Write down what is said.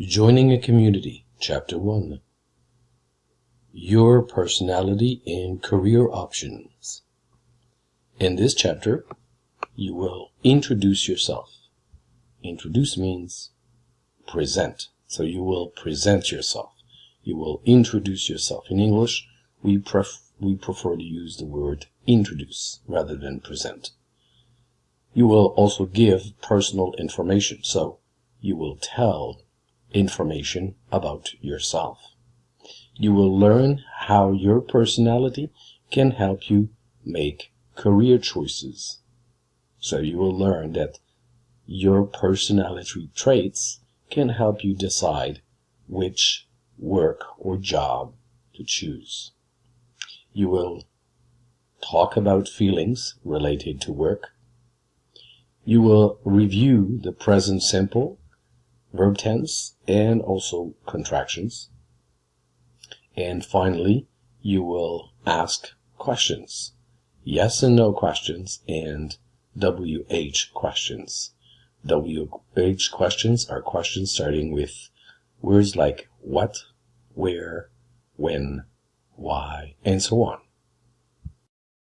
Joining a Community, Chapter 1. Your Personality and Career Options. In this chapter, you will introduce yourself. Introduce means present. So you will present yourself. You will introduce yourself. In English, we prefer to use the word introduce rather than present. You will also give personal information. So you will tell information about yourself. You will learn how your personality can help you make career choices. So you will learn that your personality traits can help you decide which work or job to choose. You will talk about feelings related to work. You will review the present simple, verb tense, and also contractions. And finally, you will ask questions. Yes and no questions and WH questions. WH questions are questions starting with words like what, where, when, why, and so on.